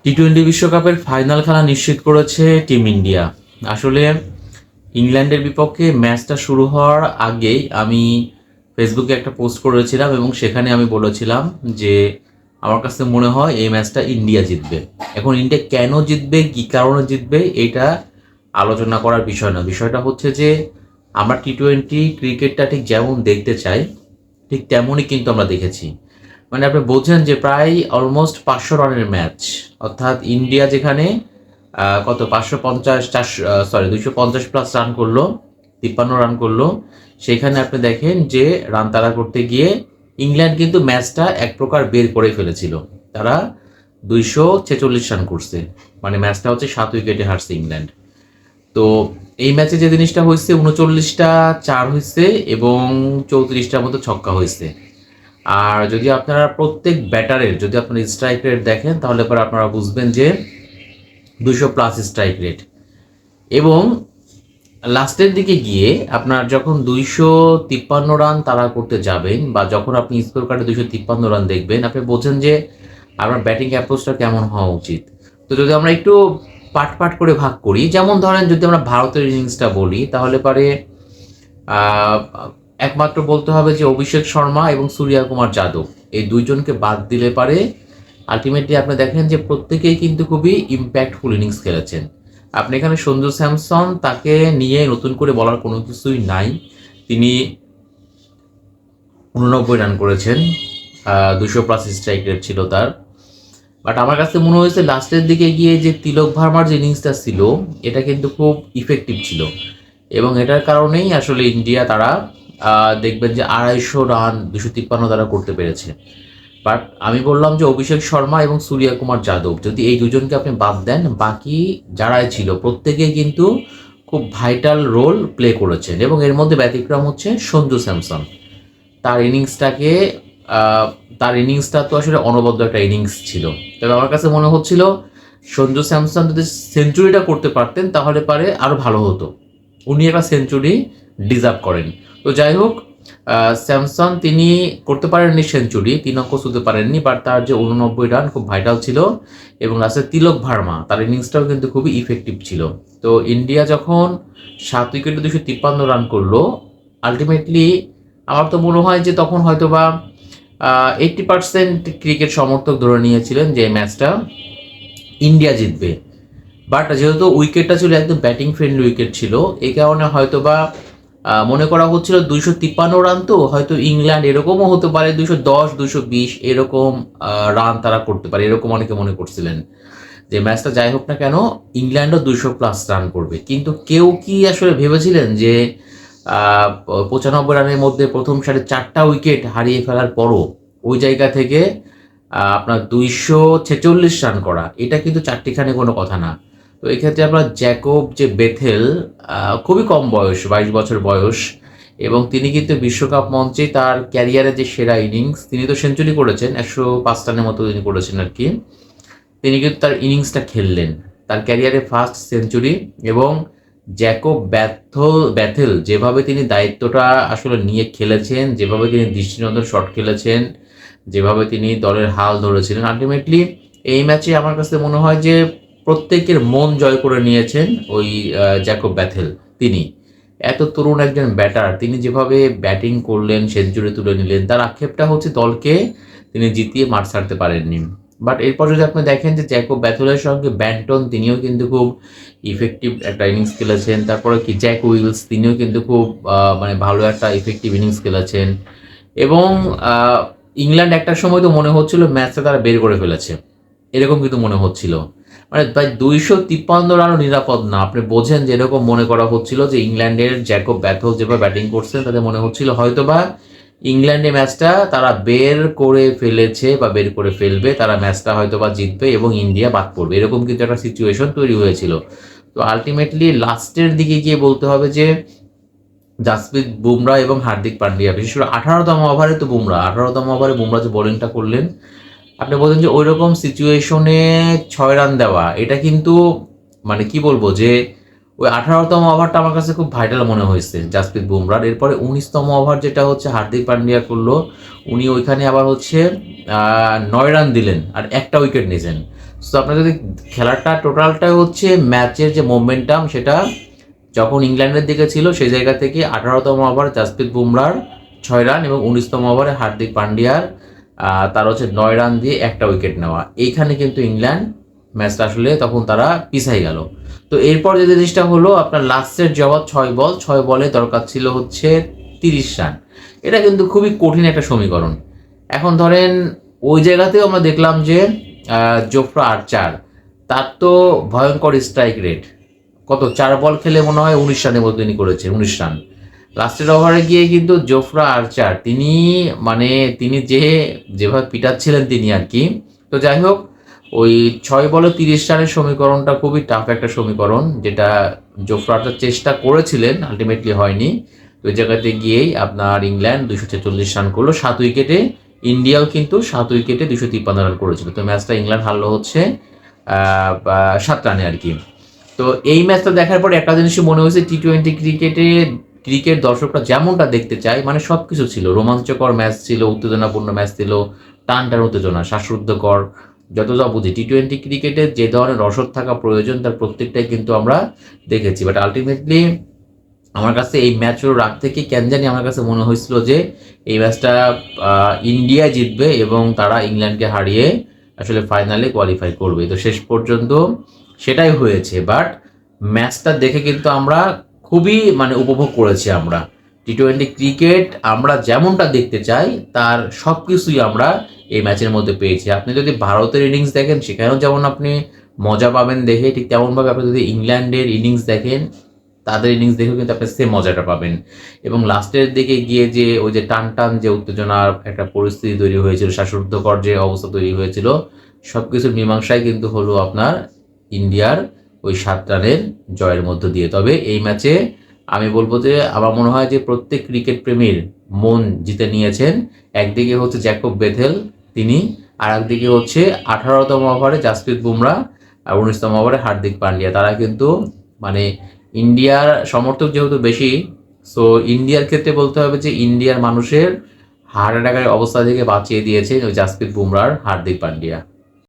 টি-20 বিশ্বকাপের ফাইনাল খেলা নিশ্চিত করেছে টিম ইন্ডিয়া। আসলে ইংল্যান্ডের বিপক্ষে ম্যাচটা শুরু হওয়ার আগেই আমি ফেসবুকে একটা পোস্ট করেছিলাম এবং সেখানে আমি বলেছিলাম যে আমার কাছে মনে হয় এই ম্যাচটা ইন্ডিয়া জিতবে। এখন ইন্ডিয়া কেন জিতবে, কী কারণে জিতবে, এটা আলোচনা করার বিষয় না। বিষয়টা হচ্ছে যে আমরা টি-20 ক্রিকেটটা ঠিক যেমন দেখতে চাই ঠিক তেমনই কিন্তু আমরা দেখেছি। মানে আপনি বোঝেন যে প্রায় অলমোস্ট 500 রানের ম্যাচ, অর্থাৎ ইন্ডিয়া যেখানে কত 550 400 250 প্লাস রান করলো, 53 রান করলো, সেখানে আপনি দেখেন যে রান তাড়া করতে গিয়ে ইংল্যান্ড কিন্তু ম্যাচটা এক প্রকার বের করে ফেলেছিল। তারা 246 রান করছে, মানে ম্যাচটা হচ্ছে 7 উইকেটে হারছে ইংল্যান্ড। তো এই ম্যাচে যে জিনিসটা হয়েছে, 39টা চার হয়েছে এবং 34টার মতো ছক্কা হয়েছে। আর যদি আপনারা প্রত্যেক ব্যাটারের যদি আপনারা স্ট্রাইক রেট দেখেন তাহলে পরে আপনারা বুঝবেন যে 200+ স্ট্রাইক রেট। এবং লাস্টের দিকে গিয়ে আপনার যখন 253 রান তাড়া করতে যাবেন বা যখন আপনি স্কোর কার্ডে 253 রান দেখবেন, আপনি বোঝেন যে আপনার ব্যাটিং অ্যাপ্রোচটা কেমন হওয়া উচিত। তো যদি আমরা একটু পাট পাট করে ভাগ করি, যেমন ধরেন যদি আমরা ভারতের ইনিংসটা বলি তাহলে পারে একমাত্র বলতে হবে যে অভিষেক শর্মা এবং সূর্য কুমার যাদব, এই দুইজনকে বাদ দিলে পারে আলটিমেটলি আপনি দেখেন যে প্রত্যেকেই কিন্তু খুবই ইম্প্যাক্টফুল ইনিংস খেলেছেন। আপনি এখানে সঞ্জু স্যামসন, তাকে নিয়ে নতুন করে বলার কোনো কিছুই নাই। তিনি 89 রান করেছেন, 200+ স্ট্রাইক রেট ছিল তার। বাট আমার কাছে মনে হয়েছে লাস্টের দিকে গিয়ে যে তিলক ভার্মার যে ইনিংসটা ছিল এটা কিন্তু খুব ইফেক্টিভ ছিল এবং এটার কারণেই আসলে ইন্ডিয়া তারা দেখবেন যে 250 রান 253 তারা করতে পেরেছে। বাট আমি বললাম যে অভিষেক শর্মা এবং সূর্য কুমার যাদব, যদি এই দুজনকে আপনি বাদ দেন, বাকি যারাই ছিল প্রত্যেকেই কিন্তু খুব ভাইটাল রোল প্লে করেছেন। এবং এর মধ্যে ব্যতিক্রম হচ্ছে সঞ্জু স্যামসন। তার ইনিংসটাকে তার ইনিংসটা তো আসলে অনবদ্য একটা ইনিংস ছিল। তবে আমার কাছে মনে হচ্ছিল সঞ্জু স্যামসন যদি সেঞ্চুরিটা করতে পারতেন তাহলে পারে আরও ভালো হতো। উনি একটা সেঞ্চুরি ডিজার্ভ করেন। তো যাই হোক, স্যামসন তিনি করতে পারেননি সেঞ্চুরি, 3 অঙ্ক ছুঁতে পারেননি, বাট তার যে 89 রান খুব ভাইটাল ছিল। এবং লাস্টে তিলক ভার্মা, তার ইনিংসটাও কিন্তু খুবই ইফেক্টিভ ছিল। তো ইন্ডিয়া যখন 7 উইকেটে 253 রান করলো, আলটিমেটলি আমার তো মনে হয় যে তখন হয়তো বা 80% ক্রিকেট সমর্থক ধরে নিয়েছিলেন যে এই ম্যাচটা ইন্ডিয়া জিতবে। বাট যেহেতু উইকেটটা ছিল একদম ব্যাটিং ফ্রেন্ডলি উইকেট ছিল, এই কারণে হয়তো বা মনে করা হচ্ছিল 253 রান, তো হয়তো ইংল্যান্ড এরকমও হতে পারে 210 220 এরকম রান তারা করতে পারে, এরকম অনেকে মনে করছিলেন যে ম্যাচটা যাই হোক না কেন ইংল্যান্ডও 200+ রান করবে। কিন্তু কেউ কি আসলে ভেবেছিলেন যে 95 রানের মধ্যে প্রথম সাড়ে 4টা উইকেট হারিয়ে ফেলার পরও ওই জায়গা থেকে আপনার 246 রান করা, এটা কিন্তু চারটিখানে কোনো কথা না। তো এক্ষেত্রে আপনার জ্যাকব যে বেথেল, খুবই কম বয়স, 22 বছর বয়স, এবং তিনি কিন্তু বিশ্বকাপ মঞ্চে তার ক্যারিয়ারে যে সেরা ইনিংস, তিনি তো সেঞ্চুরি করেছেন, 105 রানের মতো তিনি করেছেন আর কি। তিনি কিন্তু তার ইনিংসটা খেললেন, তার ক্যারিয়ারে ফার্স্ট সেঞ্চুরি। এবং জ্যাকব ব্যাথেল যেভাবে তিনি দায়িত্বটা আসলে নিয়ে খেলেছেন, যেভাবে তিনি দৃষ্টিনন্দন শট খেলেছেন, যেভাবে তিনি দলের হাল ধরেছিলেন, আলটিমেটলি এই ম্যাচে আমার কাছে মনে হয় যে প্রত্যেকের মন জয় করে নিয়েছেন ওই জ্যাকব ব্যাথেল। তিনি এত তরুণ একজন ব্যাটার, তিনি যেভাবে ব্যাটিং করলেন, সেঞ্চুরি তুলে নিলেন, তার আক্ষেপটা হচ্ছে দলকে তিনি জিতিয়ে মাঠ ছাড়তে পারেননি। বাট এরপর যদি আপনি দেখেন যে জ্যাকব ব্যাথেলের সঙ্গে ব্যান্টন, তিনিও কিন্তু খুব ইফেক্টিভ একটা ইনিংস খেলেছেন। তারপরে কি জ্যাক উইলস, তিনিও কিন্তু খুব মানে ভালো একটা ইফেক্টিভ ইনিংস খেলেছেন। এবং ইংল্যান্ড একটা সময় তো মনে হচ্ছিল ম্যাচটা তারা বের করে ফেলেছে, এরকম কিন্তু মনে হচ্ছিল। মানে প্রায় 253 রানও নিরাপদ না। আপনি বোঝেন যে এরকম মনে করা হচ্ছিল যে ইংল্যান্ডের জ্যাকব ব্যাথেল যেভাবে ব্যাটিং করছেন তাদের মনে হচ্ছিল হয়তোবা ইংল্যান্ডে ম্যাচটা তারা বের করে ফেলেছে বা বের করে ফেলবে, তারা ম্যাচটা হয়তোবা জিতবে এবং ইন্ডিয়া বাদ পড়বে, এরকম কিন্তু একটা সিচুয়েশন তৈরি হয়েছিল। তো আলটিমেটলি লাস্টের দিকে গিয়ে বলতে হবে যে জাসপ্রীত বুমরা এবং হার্দিক পান্ডিয়া, বিশেষ করে 18তম ওভারে তো 18তম ওভারে বুমরা যে বোলিংটা করলেন, আপনি বলছেন যে ওই রকম সিচুয়েশনে 6 রান দেওয়া, এটা কিন্তু মানে কি বলবো যে ওই 18তম ওভারটা আমার কাছে খুব ভাইটাল মনে হয়েছে জাসপ্রীত বুমরার। এরপরে 19তম ওভার যেটা হচ্ছে হার্দিক পান্ডিয়া করলো, উনি ওইখানে আবার হচ্ছে 9 রান দিলেন আর একটা উইকেট নিয়েছেন। সো আপনার যদি খেলাটা টোটালটা হচ্ছে ম্যাচের যে মোমেন্টাম সেটা যখন ইংল্যান্ডের দিকে ছিল সেই জায়গা থেকে 18তম ওভার জাসপ্রীত বুমরার 6 রান এবং 19তম ওভারে হার্দিক পান্ডিয়ার তার হচ্ছে 9 রান দিয়ে একটা উইকেট নেওয়া। এইখানে কিন্তু ইংল্যান্ড ম্যাচটা আসলে তখন তারা পিছাই গেল। তো এরপর যে জিনিসটা হলো আপনার লাস্টের জবাব 6 বলে দরকার ছিল হচ্ছে 30 রান। এটা কিন্তু খুবই কঠিন একটা সমীকরণ। এখন ধরেন ওই জায়গাতেও আমরা দেখলাম যে জোফরা আর্চার তার তো ভয়ঙ্কর স্ট্রাইক রেট, কত 4 বল খেলে মনে হয় 19 রানের মতো তিনি করেছেন, 19 রান। লাস্টের ওভারে গিয়ে কিন্তু জোফরা আর্চার তিনি মানে তিনি যেভাবে পিটাচ্ছিলেন তিনি আর কি। তো যাই হোক, ওই 6 বলে 30 রানের সমীকরণটা খুবই টাফ একটা সমীকরণ, যেটা জোফরা আর্চার চেষ্টা করেছিলেন, আলটিমেটলি হয়নি। তো ওই জায়গাতে গিয়েই আপনার ইংল্যান্ড 246 রান করলো 7 উইকেটে। ইন্ডিয়াও কিন্তু 7 উইকেটে 253 রান করেছিল। তো ম্যাচটা ইংল্যান্ড হারলো হচ্ছে 7 রানে আর কি। তো এই ম্যাচটা দেখার পরে একটা জিনিসই মনে হয়েছে, টি-20 ক্রিকেট দর্শকরা যেমনটা দেখতে চায়, মানে সব কিছু ছিল, রোমাঞ্চকর ম্যাচ ছিল, উত্তেজনাপূর্ণ ম্যাচ ছিল, টান উত্তেজনা, শ্বাসরুদ্ধকর, যত যা বুঝি টি-20 ক্রিকেটে যে ধরনের রসদ থাকা প্রয়োজন তার প্রত্যেকটাই কিন্তু আমরা দেখেছি। বাট আলটিমেটলি আমার কাছে এই ম্যাচের রাগ থেকে কেন জানি আমার কাছে মনে হয়েছিল যে এই ম্যাচটা ইন্ডিয়া জিতবে এবং তারা ইংল্যান্ডকে হারিয়ে আসলে ফাইনালে কোয়ালিফাই করবে। তো শেষ পর্যন্ত সেটাই হয়েছে। বাট ম্যাচটা দেখে কিন্তু আমরা খুবই মানে উপভোগ করেছি। আমরা টি-20 ক্রিকেট আমরা যেমনটা দেখতে চাই তার সব কিছুই আমরা এই ম্যাচের মধ্যে পেয়েছি। আপনি যদি ভারতের ইনিংস দেখেন সেখানেও যেমন আপনি মজা পাবেন দেখে, ঠিক তেমনভাবে আপনি যদি ইংল্যান্ডের ইনিংস দেখেন তাদের ইনিংস দেখেও কিন্তু আপনি সেম মজাটা পাবেন। এবং লাস্টের দিকে গিয়ে যে ওই যে টান যে উত্তেজনার একটা পরিস্থিতি তৈরি হয়েছিল, শ্বাসরুদ্ধকর যে অবস্থা তৈরি হয়েছিল, সব কিছুর মীমাংসায় কিন্তু হলো আপনার ইন্ডিয়ার ওই 7 রানের জয়ের মধ্য দিয়ে। তবে এই ম্যাচে আমি বলবো যে আমার মনে হয় যে প্রত্যেক ক্রিকেট প্রেমীর মন জিতে নিয়েছেন। একদিকে হচ্ছে জ্যাকব বেথেল তিনি, আর একদিকে হচ্ছে 18তম ওভারে জাসপ্রীত বুমরা আর 19তম ওভারে হার্দিক পান্ডিয়া। তারা কিন্তু মানে ইন্ডিয়ার সমর্থক যেহেতু বেশি, সো ইন্ডিয়ার ক্ষেত্রে বলতে হবে যে ইন্ডিয়ার মানুষের হার্ট অ্যাটাকের অবস্থা থেকে বাঁচিয়ে দিয়েছে ওই জাসপ্রীত বুমরার হার্দিক পান্ডিয়া।